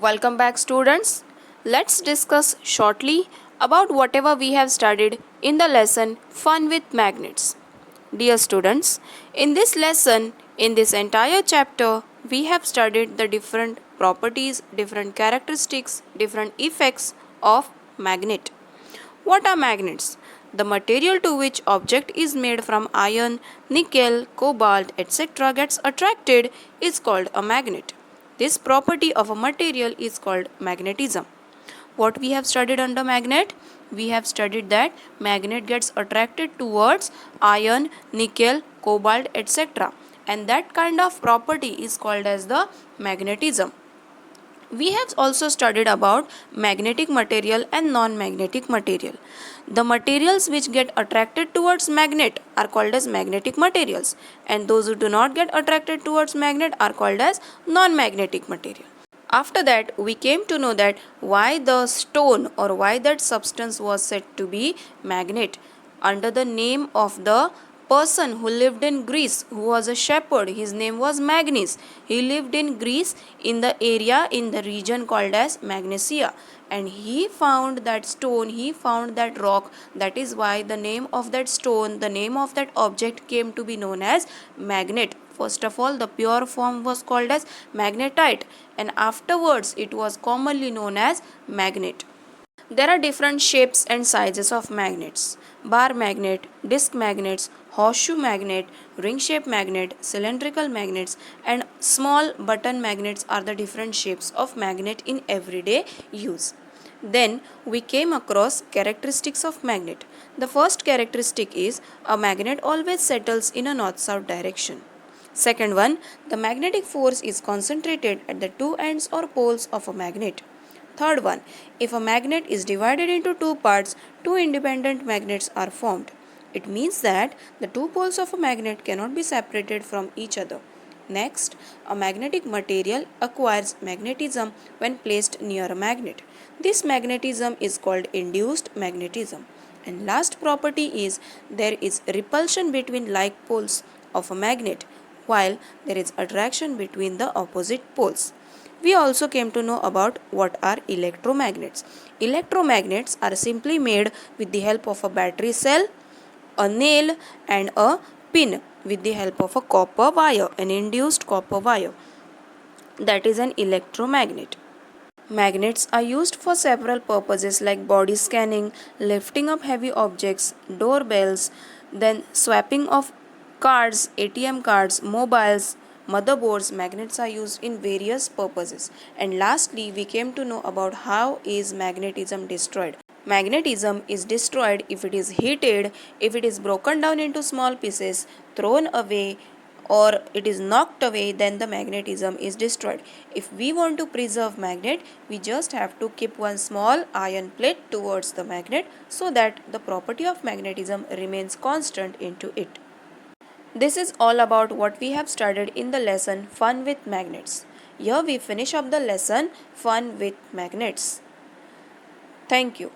Welcome back, students. Let's discuss shortly about whatever we have studied in the lesson Fun with Magnets. Dear students, in this lesson, in this entire chapter, we have studied the different properties, different characteristics, different effects of magnet. What are magnets? The material to which object is made from iron, nickel, cobalt, etc. gets attracted is called a magnet. This property of a material is called magnetism. What we have studied under magnet? We have studied that magnet gets attracted towards iron, nickel, cobalt, etc. And that kind of property is called as the magnetism. We have also studied about magnetic material and non-magnetic material. The materials which get attracted towards magnet are called as magnetic materials, and those who do not get attracted towards magnet are called as non-magnetic material. After that, we came to know that why the stone or why that substance was said to be magnet under the name of the person who lived in Greece, who was a shepherd. His name was Magnus. He lived in Greece in the area, in the region called as Magnesia, and he found that stone, he found that rock. That is why the name of that stone, the name of that object came to be known as magnet. First of all, the pure form was called as magnetite, and afterwards it was commonly known as magnet. There are different shapes and sizes of magnets. Bar magnet, disc magnets, horseshoe magnet, ring-shaped magnet, cylindrical magnets, and small button magnets are the different shapes of magnet in everyday use. Then we came across characteristics of magnet. The first characteristic is a magnet always settles in a north-south direction. Second one, the magnetic force is concentrated at the two ends or poles of a magnet. Third one, if a magnet is divided into two parts, two independent magnets are formed. It means that the two poles of a magnet cannot be separated from each other. Next, a magnetic material acquires magnetism when placed near a magnet. This magnetism is called induced magnetism. And last property is there is repulsion between like poles of a magnet, while there is attraction between the opposite poles. We also came to know about what are electromagnets. Electromagnets are simply made with the help of a battery cell, a nail, and a pin with the help of a copper wire, an induced copper wire. That is an electromagnet. Magnets are used for several purposes like body scanning, lifting up heavy objects, doorbells, then swapping of cards, ATM cards, mobiles, motherboards. Magnets are used in various purposes. And lastly, we came to know about how is magnetism destroyed. Magnetism is destroyed if it is heated, if it is broken down into small pieces, thrown away, or it is knocked away, then the magnetism is destroyed. If we want to preserve magnet, we just have to keep one small iron plate towards the magnet so that the property of magnetism remains constant into it. This is all about what we have studied in the lesson Fun with Magnets. Here we finish up the lesson Fun with Magnets. Thank you.